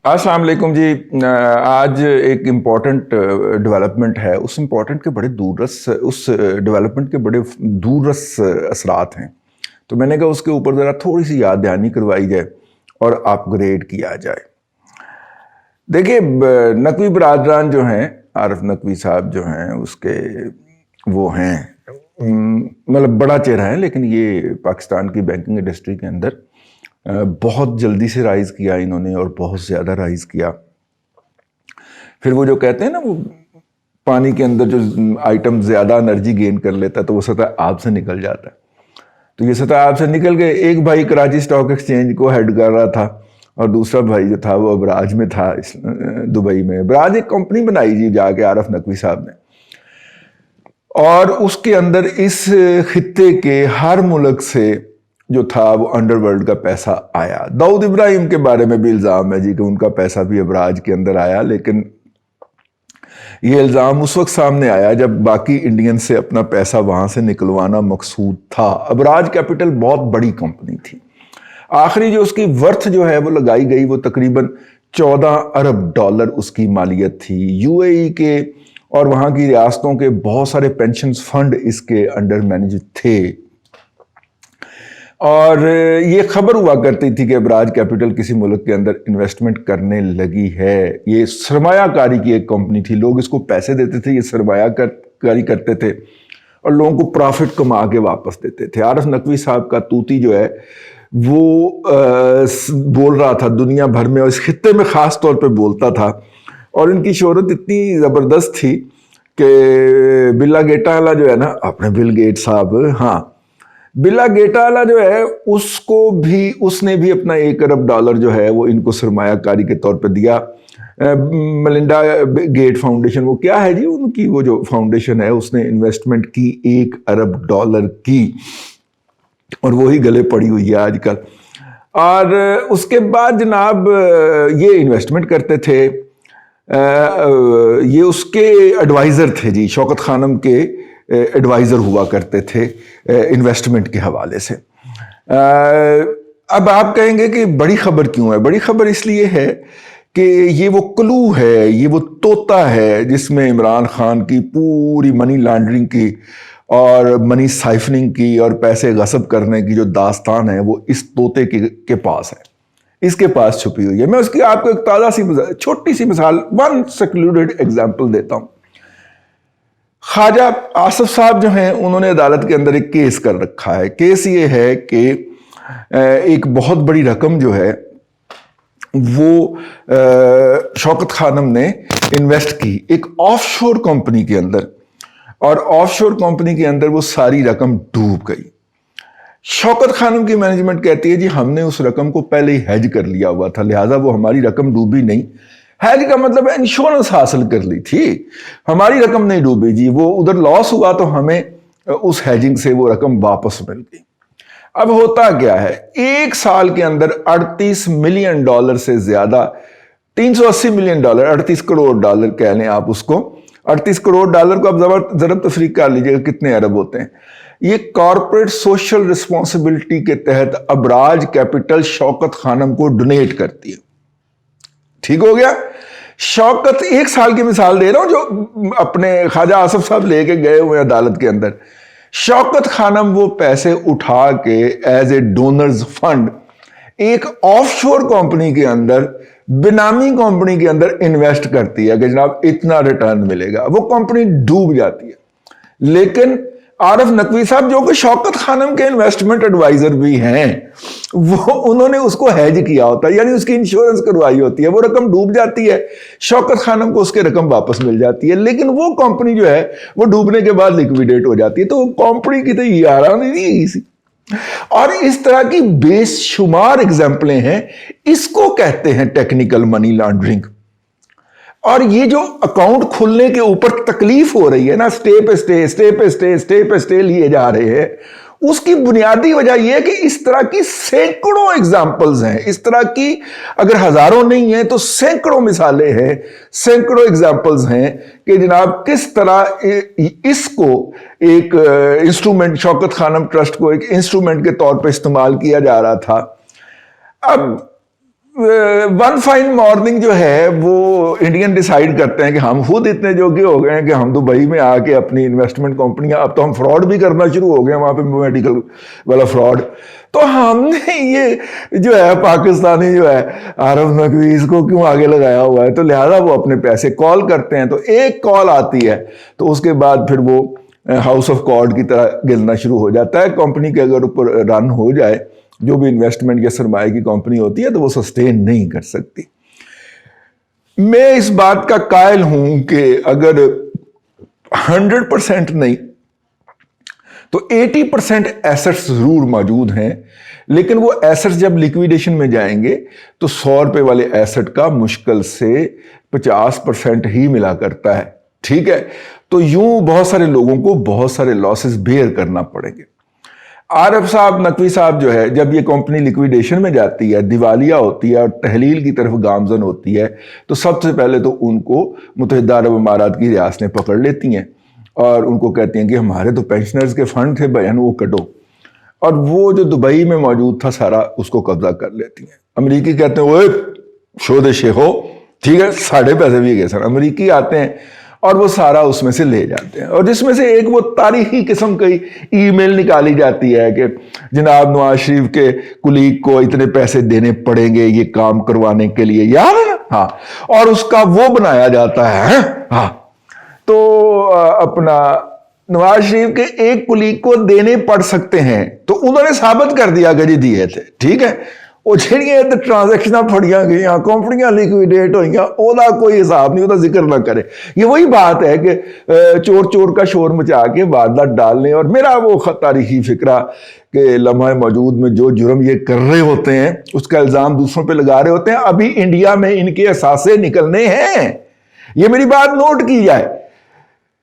अस्सलाम वालेकुम जी। आज एक इम्पॉर्टेंट डेवलपमेंट है। उस इम्पॉर्टेंट के बड़े दूररस उस डेवलपमेंट के बड़े दूररस असरात हैं, तो मैंने कहा उसके ऊपर ज़रा थोड़ी सी याद दहानी करवाई जाए और अपग्रेड किया जाए। देखिए, नकवी बरादरान जो हैं, आरिफ नकवी साहब जो हैं, उसके वो हैं मतलब बड़ा चेहरा है, लेकिन ये पाकिस्तान की बैंकिंग इंडस्ट्री के अंदर बहुत जल्दी से राइज़ किया इन्होंने और बहुत ज़्यादा राइज़ किया। फिर वो जो कहते हैं ना, वो पानी के अंदर जो आइटम ज़्यादा एनर्जी गेन कर लेता है तो वो सतह आब से निकल जाता है। तो ये सतह आब से निकल गए। एक भाई कराची स्टॉक एक्सचेंज को हेड कर रहा था और दूसरा भाई जो था वो अबराज में था, दुबई में। अबराज एक कंपनी बनाई जी जाके आरिफ नकवी साहब ने, और उसके अंदर इस खित्ते के हर मुल्क से जो था वो अंडरवर्ल्ड का पैसा आया। दाऊद इब्राहिम के बारे में भी इल्ज़ाम है जी कि उनका पैसा भी अबराज के अंदर आया, लेकिन ये इल्ज़ाम उस वक्त सामने आया जब बाकी इंडियन से अपना पैसा वहाँ से निकलवाना मकसूद था। अबराज कैपिटल बहुत बड़ी कंपनी थी। आखिरी जो उसकी वर्थ जो है वो लगाई गई वो तकरीबन 14 अरब डॉलर उसकी मालियत थी। यूएई के और वहाँ की रियासतों के बहुत सारे पेंशन फंड इसके अंडर मैनेज थे, और ये खबर हुआ करती थी कि अबराज कैपिटल किसी मुल्क के अंदर इन्वेस्टमेंट करने लगी है। ये सरमायाकारी की एक कंपनी थी। लोग इसको पैसे देते थे, ये सरमायाकारी करते थे और लोगों को प्रॉफिट कमा के वापस देते थे। आरिफ नकवी साहब का तूती जो है वो बोल रहा था दुनिया भर में, और इस खित्ते में ख़ास तौर पे बोलता था, और इनकी शोहरत इतनी ज़बरदस्त थी कि बिल्ला गेटा वाला जो है ना, अपने बिल गेट साहब, हाँ, बिल्ला गेटा वाला जो है उसने भी अपना 1 अरब डॉलर जो है वो इनको सरमायाकारी के तौर पे दिया। मेलिंडा गेट फाउंडेशन, वो क्या है जी उनकी, वो जो फाउंडेशन है, उसने इन्वेस्टमेंट की 1 अरब डॉलर की, और वही गले पड़ी हुई है आजकल। और उसके बाद जनाब ये इन्वेस्टमेंट करते थे। ये उसके एडवाइज़र थे जी, शौकत खानम के एडवाइज़र हुआ करते थे इन्वेस्टमेंट के हवाले से। अब आप कहेंगे कि बड़ी खबर क्यों है? बड़ी खबर इसलिए है कि ये वो क्लू है, ये वो तोता है जिसमें इमरान खान की पूरी मनी लॉन्ड्रिंग की और मनी साइफनिंग की और पैसे गसब करने की जो दास्तान है वो इस तोते के पास है, इसके पास छुपी हुई है। मैं उसकी आपको एक ताज़ा सी छोटी सी मिसाल, वन सेक्लूडेड एग्जाम्पल देता हूँ। ख्वाजा आसिफ साहब जो हैं, उन्होंने अदालत के अंदर एक केस कर रखा है। केस ये है कि एक बहुत बड़ी रकम जो है वो शौकत खानम ने इन्वेस्ट की एक ऑफशोर कंपनी के अंदर, और ऑफशोर कंपनी के अंदर वो सारी रकम डूब गई। शौकत खानम की मैनेजमेंट कहती है जी हमने उस रकम को पहले ही हेज कर लिया हुआ था, लिहाजा वो हमारी रकम डूबी नहीं। हेज का मतलब है इंश्योरेंस हासिल कर ली थी, हमारी रकम नहीं डूबी जी। वो उधर लॉस हुआ तो हमें उस हेजिंग से वो रकम वापस मिल गई। अब होता क्या है, 1 साल के अंदर 38 मिलियन डॉलर से ज्यादा, 380 मिलियन डॉलर, 38 करोड़ डॉलर कह लें आप उसको, 38 करोड़ डॉलर को आप ज़रब तफरीक कर लीजिएगा कितने अरब होते हैं। ये कॉर्पोरेट सोशल रिस्पॉन्सिबिलिटी के तहत अबराज कैपिटल शौकत खानम को डोनेट करती है। ठीक हो गया। शौकत, 1 साल की मिसाल दे रहा हूं जो अपने ख्वाजा आसिफ साहब लेके गए हुए अदालत के अंदर। शौकत खानम वो पैसे उठा के एज ए डोनर्स फंड एक ऑफशोर कंपनी के अंदर, बेनामी कंपनी के अंदर इन्वेस्ट करती है कि जनाब इतना रिटर्न मिलेगा। वो कंपनी डूब जाती है, लेकिन आरिफ नकवी साहब जो कि शौकत खानम के इन्वेस्टमेंट एडवाइजर भी हैं, वो उन्होंने उसको हेज किया होता है, यानी उसकी इंश्योरेंस करवाई होती है। वो रकम डूब जाती है, शौकत खानम को उसके रकम वापस मिल जाती है, लेकिन वो कंपनी जो है वो डूबने के बाद लिक्विडेट हो जाती है। तो कंपनी की तो यारानी नहीं है इसी। और इस तरह की बेशुमार एग्जाम्पलें हैं। इसको कहते हैं टेक्निकल मनी लॉन्ड्रिंग। और ये जो अकाउंट खुलने के ऊपर तकलीफ हो रही है ना, स्टे पे स्टे लिए जा रहे हैं, उसकी बुनियादी वजह यह है कि इस तरह की सैकड़ों एग्जाम्पल्स हैं। इस तरह की अगर हजारों नहीं है तो सैकड़ों मिसालें हैं, सैकड़ों एग्जाम्पल्स हैं कि जनाब किस तरह इसको एक इंस्ट्रूमेंट, शौकत खानम ट्रस्ट को एक इंस्ट्रूमेंट के तौर पर इस्तेमाल किया जा रहा था। अब ون فائن مارننگ جو ہے وہ انڈین ڈیسائیڈ کرتے ہیں کہ ہم خود اتنے جوگے ہو گئے ہیں کہ ہم دبئی میں آ کے اپنی انویسٹمنٹ کمپنیاں، اب تو ہم فراڈ بھی کرنا شروع ہو گئے ہیں وہاں پہ، میڈیکل والا فراڈ، تو ہم نے یہ جو ہے پاکستانی جو ہے عارف نقوی اس کو کیوں آگے لگایا ہوا ہے، تو لہٰذا وہ اپنے پیسے کال کرتے ہیں، تو ایک کال آتی ہے تو اس کے بعد پھر وہ ہاؤس آف کارڈ کی طرح گرنا شروع ہو جاتا ہے۔ کمپنی کے اگر اوپر رن ہو جائے، جو بھی انویسٹمنٹ یا سرمایہ کی کمپنی ہوتی ہے، تو وہ سسٹین نہیں کر سکتی۔ میں اس بات کا قائل ہوں کہ اگر 100% نہیں تو 80% ایسٹس ضرور موجود ہیں، لیکن وہ ایسٹس جب لیکویڈیشن میں جائیں گے تو 100 روپے والے ایسٹ کا مشکل سے 50% ہی ملا کرتا ہے، ٹھیک ہے؟ تو یوں بہت سارے لوگوں کو بہت سارے لاسز بیئر کرنا پڑیں گے۔ عارف صاحب نقوی صاحب جو ہے، جب یہ کمپنی لیکویڈیشن میں جاتی ہے، دیوالیہ ہوتی ہے اور تحلیل کی طرف گامزن ہوتی ہے، تو سب سے پہلے تو ان کو متحدہ عرب امارات کی ریاستیں پکڑ لیتی ہیں اور ان کو کہتی ہیں کہ ہمارے تو پینشنرز کے فنڈ تھے بہن، وہ کٹو، اور وہ جو دبئی میں موجود تھا سارا اس کو قبضہ کر لیتی ہیں۔ امریکی کہتے ہیں وہ شو شے ہو، ٹھیک ہے، ساڑھے پیسے بھی گئے سر، امریکی آتے ہیں اور وہ سارا اس میں سے لے جاتے ہیں، اور جس میں سے ایک وہ تاریخی قسم کی ای میل نکالی جاتی ہے کہ جناب نواز شریف کے کلیگ کو اتنے پیسے دینے پڑیں گے یہ کام کروانے کے لیے، یاد ہے نا؟ ہاں، اور اس کا وہ بنایا جاتا ہے، ہاں، تو اپنا نواز شریف کے ایک کلیگ کو دینے پڑ سکتے ہیں، تو انہوں نے ثابت کر دیا کہ جی دیے تھے، ٹھیک ہے؟ وہ جہاں ٹرانزیکشن پڑیاں گئی، کمپنیاں لیکویڈیٹ ہوئی، وہ کوئی حساب نہیں، وہ ذکر نہ کرے۔ یہ وہی بات ہے کہ چور چور کا شور مچا کے واردات ڈالنے، اور میرا وہ تاریخی فکرہ کہ لمحہ موجود میں جو جرم یہ کر رہے ہوتے ہیں اس کا الزام دوسروں پہ لگا رہے ہوتے ہیں، ابھی انڈیا میں ان کے اثاثے نکلنے ہیں، یہ میری بات نوٹ کی جائے،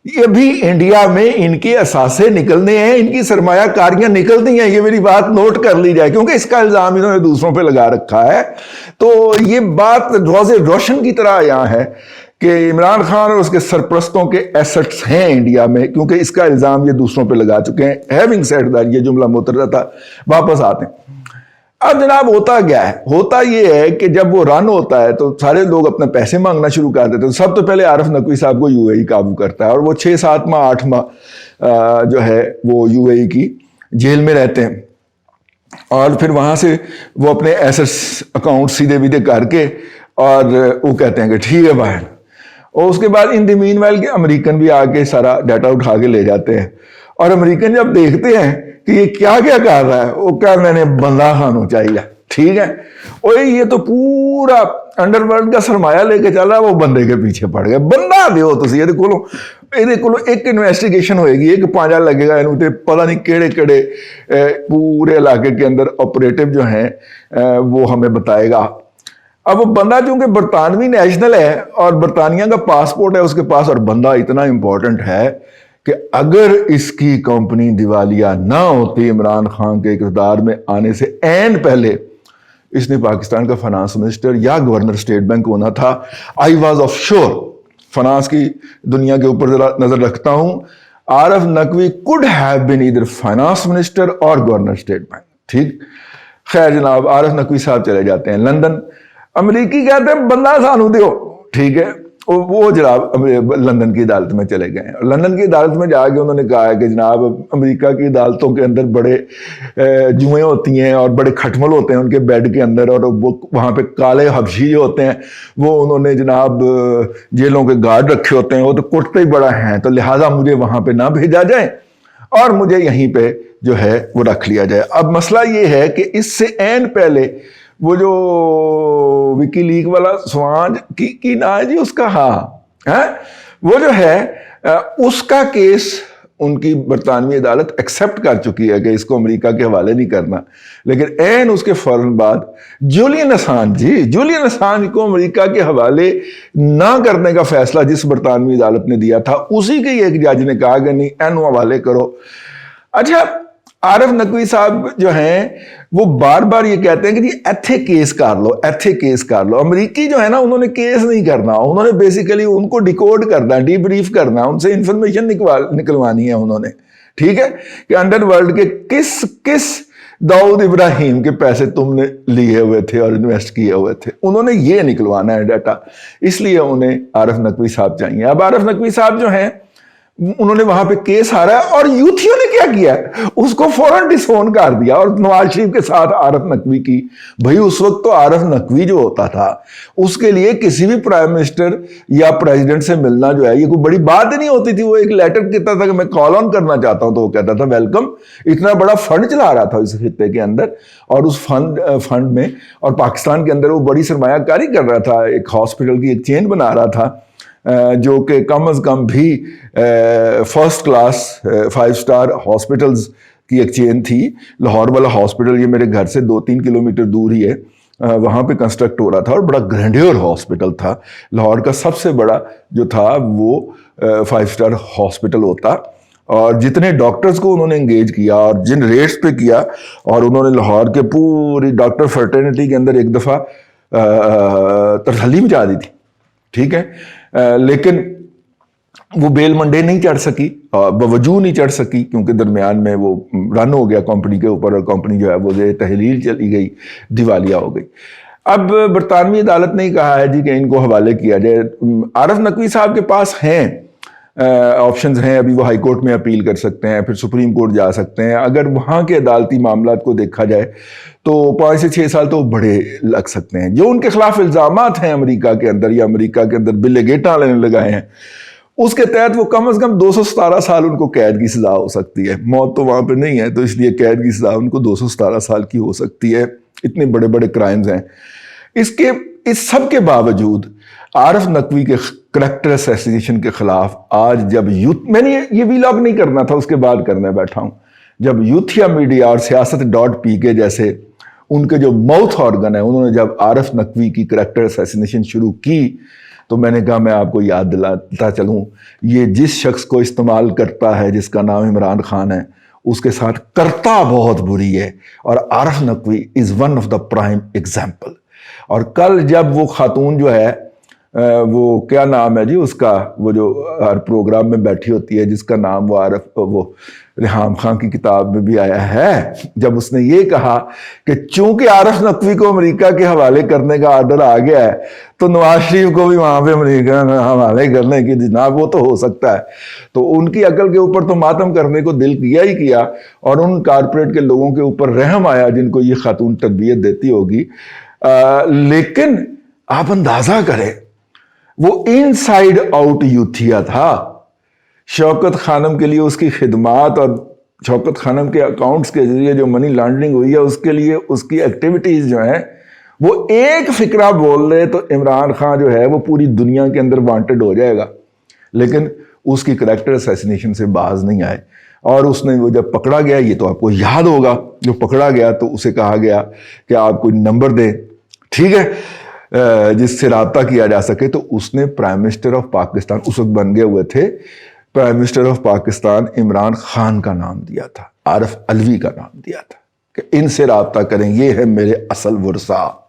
ابھی انڈیا میں ان کے اثاثے نکلنے ہیں، ان کی سرمایہ کاریاں نکلتی ہیں، یہ میری بات نوٹ کر لی جائے، کیونکہ اس کا الزام انہوں نے دوسروں پہ لگا رکھا ہے۔ تو یہ بات روز روشن کی طرح یہاں ہے کہ عمران خان اور اس کے سرپرستوں کے ایسٹس ہیں انڈیا میں، کیونکہ اس کا الزام یہ دوسروں پہ لگا چکے ہیں۔ ہیونگ سیڈ دیٹ، یہ جملہ مترجم تھا، واپس آتے ہیں۔ اب جناب ہوتا کیا ہے؟ ہوتا یہ ہے کہ جب وہ رن ہوتا ہے تو سارے لوگ اپنے پیسے مانگنا شروع کر دیتے ہیں۔ سب تو پہلے عارف نقوی صاحب کو یو اے ای قابو کرتا ہے، اور وہ 6-7 ماہ 8 ماہ جو ہے وہ یو اے ای کی جیل میں رہتے ہیں، اور پھر وہاں سے وہ اپنے ایسٹس اکاؤنٹ سیدھے ویدھے کر کے اور وہ کہتے ہیں کہ ٹھیک ہے باہر، اور اس کے بعد ان دی مین وائل کے امریکن بھی آ کے سارا ڈیٹا اٹھا کے لے جاتے ہیں، اور امریکن جب دیکھتے ہیں کہ یہ کیا کیا کر رہا ہے، وہ کہنے نے بندہ خانو چاہیے، ٹھیک ہے، اور یہ تو پورا انڈر ورلڈ کا سرمایہ لے کے چل رہا ہے، وہ بندے کے پیچھے پڑ گئے، بندہ دیو تسی یہ کو ایک انویسٹیگیشن ہوئے گی، ایک پانجا لگے گا، انہوں تے پتہ نہیں کیڑے کیڑے پورے علاقے کے اندر آپریٹو جو ہیں وہ ہمیں بتائے گا۔ اب وہ بندہ چونکہ برطانوی نیشنل ہے اور برطانیہ کا پاسپورٹ ہے اس کے پاس، اور بندہ اتنا امپورٹنٹ ہے کہ اگر اس کی کمپنی دیوالیہ نہ ہوتی عمران خان کے اقتدار میں آنے سے عین پہلے، اس نے پاکستان کا فنانس منسٹر یا گورنر اسٹیٹ بینک ہونا تھا۔ آئی واز آف شور، فنانس کی دنیا کے اوپر ذرا نظر رکھتا ہوں، Arif Naqvi could have been either finance minister اور گورنر اسٹیٹ بینک، ٹھیک؟ خیر جناب، عارف نقوی صاحب چلے جاتے ہیں لندن، امریکی کہتے ہیں بندہ سانو دیو، ٹھیک ہے، وہ جناب لندن کی عدالت میں چلے گئے، اور لندن کی عدالت میں جا کے انہوں نے کہا ہے کہ جناب امریکہ کی عدالتوں کے اندر بڑے جوئیں ہوتی ہیں اور بڑے کھٹمل ہوتے ہیں ان کے بیڈ کے اندر، اور وہ وہاں پہ کالے حبشی ہوتے ہیں، وہ انہوں نے جناب جیلوں کے گارڈ رکھے ہوتے ہیں، وہ تو کٹتے ہی بڑا ہیں، تو لہٰذا مجھے وہاں پہ نہ بھیجا جائے اور مجھے یہیں پہ جو ہے وہ رکھ لیا جائے۔ اب مسئلہ یہ ہے کہ اس سے عین پہلے وہ جو وکی لیگ والا سوانج کی نا ہے جی اس کا، ہاں وہ جو ہے اس کا کیس ان کی برطانوی عدالت ایکسپٹ کر چکی ہے کہ اس کو امریکہ کے حوالے نہیں کرنا، لیکن عین اس کے فوراً بعد جولین اسانج کو امریکہ کے حوالے نہ کرنے کا فیصلہ جس برطانوی عدالت نے دیا تھا، اسی کے ایک جج نے کہا کہ نہیں اینو حوالے کرو۔ اچھا، عارف نقوی صاحب جو ہیں وہ بار بار یہ کہتے ہیں کہ جی ایتھے کیس کر لو، امریکی جو ہے نا انہوں نے کیس نہیں کرنا، انہوں نے بیسیکلی ان کو ڈیکوڈ کرنا ہے، ڈی بریف کرنا ہے، ان سے انفارمیشن نکلوانی ہے انہوں نے، ٹھیک ہے، کہ انڈر ورلڈ کے کس दाऊद इब्राहिम के पैसे तुमने लिए हुए थे और इन्वेस्ट किए हुए थे, उन्होंने ये निकलवाना है डाटा, इसलिए उन्हें आरिफ नकवी साहब चाहिए। अब आरिफ नकवी साहब जो हैं उन्होंने वहां पे केस हारा है और यूथियों ने क्या किया, उसको फौरन डिसोन कर दिया और नवाज शरीफ के साथ आरिफ नकवी की। भाई उस वक्त तो आरिफ नकवी जो होता था उसके लिए किसी भी प्राइम मिनिस्टर या प्रेसिडेंट से मिलना जो है ये कोई बड़ी बात ही नहीं होती थी। वो एक लेटर कहता था कि मैं कॉल ऑन करना चाहता हूं तो वो कहता था वेलकम। इतना बड़ा फंड चला रहा था इस खित्ते के अंदर और उस फंड में और पाकिस्तान के अंदर वो बड़ी सरमायाकारी कर रहा था। एक हॉस्पिटल की एक चेन बना रहा था जो कि कम अज़ कम भी फर्स्ट क्लास 5 स्टार हॉस्पिटल्स की एक चेन थी। लाहौर वाला हॉस्पिटल ये मेरे घर से 2-3 किलोमीटर दूर ही है, वहाँ पे कंस्ट्रक्ट हो रहा था और बड़ा ग्रैंडियर हॉस्पिटल था। लाहौर का सबसे बड़ा जो था वो 5 स्टार हॉस्पिटल होता और जितने डॉक्टर्स को उन्होंने एंगेज किया और जिन रेट्स पे किया और उन्होंने लाहौर के पूरी डॉक्टर फर्टर्निटी के अंदर एक दफ़ा तरहली मचा दी थी, ठीक है। लेकिन वो बेल मंडे नहीं चढ़ सकी, बवजू नहीं चढ़ सकी क्योंकि दरमियान में वो रन हो गया कंपनी के ऊपर और कंपनी जो है वो तहलील चली गई, दिवालिया हो गई। अब बरतानवी अदालत ने कहा है जी कि इनको हवाले किया जाए। आरिफ नकवी साहब के पास हैं ऑप्शंस हैं, अभी वो हाई कोर्ट में अपील कर सकते हैं, फिर सुप्रीम कोर्ट जा सकते हैं। अगर वहाँ के अदालती मामलात को देखा जाए तो 5 से 6 साल तो बड़े लग सकते हैं। जो उनके खिलाफ इल्ज़ामात हैं अमेरिका के अंदर या अमेरिका के अंदर बिल गेटा लगाए हैं उसके तहत वो कम से कम 217 साल उनको कैद की सज़ा हो सकती है। मौत तो वहाँ पे नहीं है तो इसलिए कैद की सज़ा उनको 217 साल की हो सकती है। इतने बड़े बड़े क्राइम्स हैं। इस सब के बावजूद आरिफ नकवी के करैक्टर असैसिनेशन के खिलाफ आज जब यूथ, मैंने ये वीलॉग नहीं करना था उसके बाद करने बैठा हूँ, जब यूथिया मीडिया और siyaasat.pk जैसे उनके जो माउथ ऑर्गन है उन्होंने जब आरिफ नकवी की करैक्टर असैसिनेशन शुरू की तो मैंने कहा मैं आपको याद दिलाता चलूँ, ये जिस शख्स को इस्तेमाल करता है जिसका नाम इमरान खान है उसके साथ करता बहुत बुरी है और Arif Naqvi is one of the prime example. और कल जब वो खातून जो है वो क्या नाम है जी उसका, वो जो हर प्रोग्राम में बैठी होती है जिसका नाम वो रिहाम खान की किताब में भी आया है, जब उसने ये कहा कि चूंकि आरिफ नकवी को अमेरिका के हवाले करने का आर्डर आ गया है तो नवाज शरीफ को भी वहाँ पे अमेरिका में हवाले करने की जनाब वो तो हो सकता है। तो उनकी अकल के ऊपर तो मातम करने को दिल किया ही किया और उन कारपोरेट के लोगों के ऊपर रहम आया जिनको ये खातून तरबियत देती होगी। लेकिन आप अंदाजा करें वो इनसाइड आउट यूथिया था। शौकत खानम के लिए उसकी खिदमात और शौकत खानम के अकाउंट्स के जरिए जो मनी लॉन्ड्रिंग हुई है उसके लिए उसकी एक्टिविटीज जो हैं वो एक फिक्रा बोल रहे तो इमरान खान जो है वो पूरी दुनिया के अंदर वांटेड हो जाएगा। लेकिन उसकी करैक्टर असैसिनेशन से बाज नहीं आए और उसने वो जब पकड़ा गया, ये तो आपको याद होगा, जो पकड़ा गया तो उसे कहा गया कि आप कोई नंबर दें, ठीक है, जिससे राब्ता किया जा सके। तो उसने प्राइम मिनिस्टर ऑफ पाकिस्तान, उस वक्त बन गए हुए थे prime minister of Pakistan Imran Khan का नाम दिया था, आरिफ अलवी का नाम दिया था कि इनसे राब्ता करें, ये है मेरे असल वर्सा,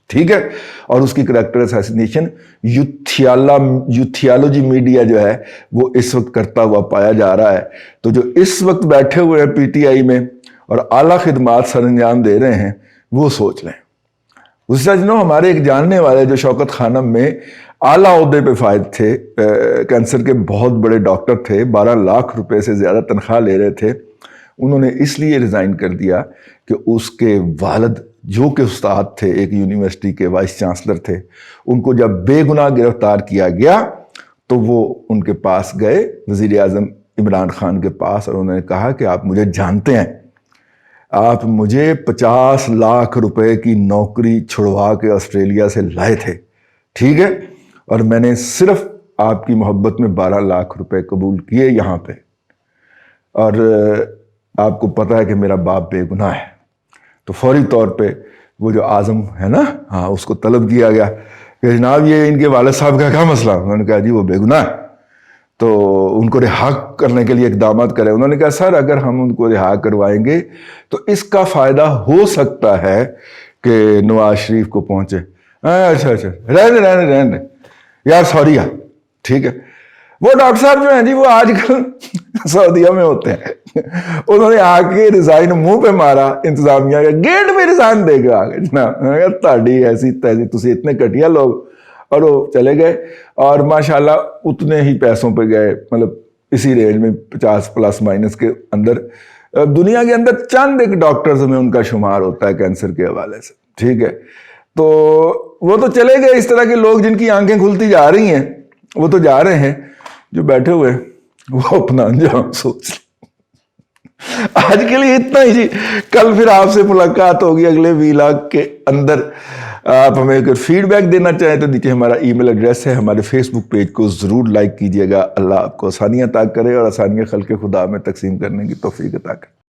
ठीक है। और उसकी करैक्टर असैसिनेशन यूथियालॉजी मीडिया जो है वो इस वक्त करता हुआ पाया जा रहा है। तो जो इस वक्त बैठे हुए हैं पीटीआई में और आला खिदमात सर अंजाम दे रहे हैं वो सोच लें। उस दिनों हमारे एक जानने वाले जो शौकत खानम में आला ओहदे पे फायद थे, कैंसर के बहुत बड़े डॉक्टर थे, 12 लाख रुपए से ज़्यादा तनख्वाह ले रहे थे, उन्होंने इसलिए रिज़ाइन कर दिया कि उसके वालिद जो कि उस्ताद थे, एक यूनिवर्सिटी के वाइस चांसलर थे, उनको जब बेगुनाह गिरफ्तार किया गया तो वो उनके पास गए वज़ीर आज़म इमरान खान के पास और उन्होंने कहा कि आप मुझे जानते हैं, आप मुझे 50 लाख रुपए की नौकरी छुड़वा के ऑस्ट्रेलिया से लाए थे, ठीक है, और मैंने सिर्फ आपकी मोहब्बत में 12 लाख रुपए कबूल किए यहाँ पे, और आपको पता है कि मेरा बाप बेगुनाह है। तो फौरी तौर पे वो जो आज़म है ना, हाँ, उसको तलब किया गया कि जनाब ये इनके वालिद साहब का क्या मसला। उन्होंने कहा जी वो बेगुनाह है, तो उनको रिहा करने के लिए इक़दाम करें। उन्होंने कहा सर अगर हम उनको रिहा करवाएंगे तो इसका फ़ायदा हो सकता है कि नवाज शरीफ को पहुँचे। अच्छा रहने यार, सॉरी यार, ठीक है। وہ ڈاکٹر صاحب جو ہیں جی وہ آج کل سعودیہ میں ہوتے ہیں، انہوں نے آ کے ریزائن منہ پہ مارا انتظامیہ کا، گیٹ پہ ریزائن دے کے آ گئے جناب، تاڑی ایسی تیزی تسی اتنے گھٹیا لوگ، اور وہ چلے گئے اور ماشاءاللہ اتنے ہی پیسوں پہ گئے، مطلب اسی رینج میں 50 پلس مائنس کے اندر، دنیا کے اندر چند ایک ڈاکٹرز میں ان کا شمار ہوتا ہے کینسر کے حوالے سے، ٹھیک ہے، تو وہ تو چلے گئے۔ اس طرح کے لوگ جن کی آنکھیں کھلتی جا رہی ہیں وہ تو جا رہے ہیں، جو بیٹھے ہوئے وہ اپنا انجام سوچ لیں۔ آج کے لیے اتنا ہی جی، کل پھر آپ سے ملاقات ہوگی اگلے ویلاگ کے اندر۔ آپ ہمیں اگر فیڈ بیک دینا چاہیں تو دیکھیے ہمارا ای میل ایڈریس ہے، ہمارے فیس بک پیج کو ضرور لائک کیجیے گا۔ اللہ آپ کو آسانیاں عطا کرے اور آسانیاں خلق خدا میں تقسیم کرنے کی توفیق عطا کرے۔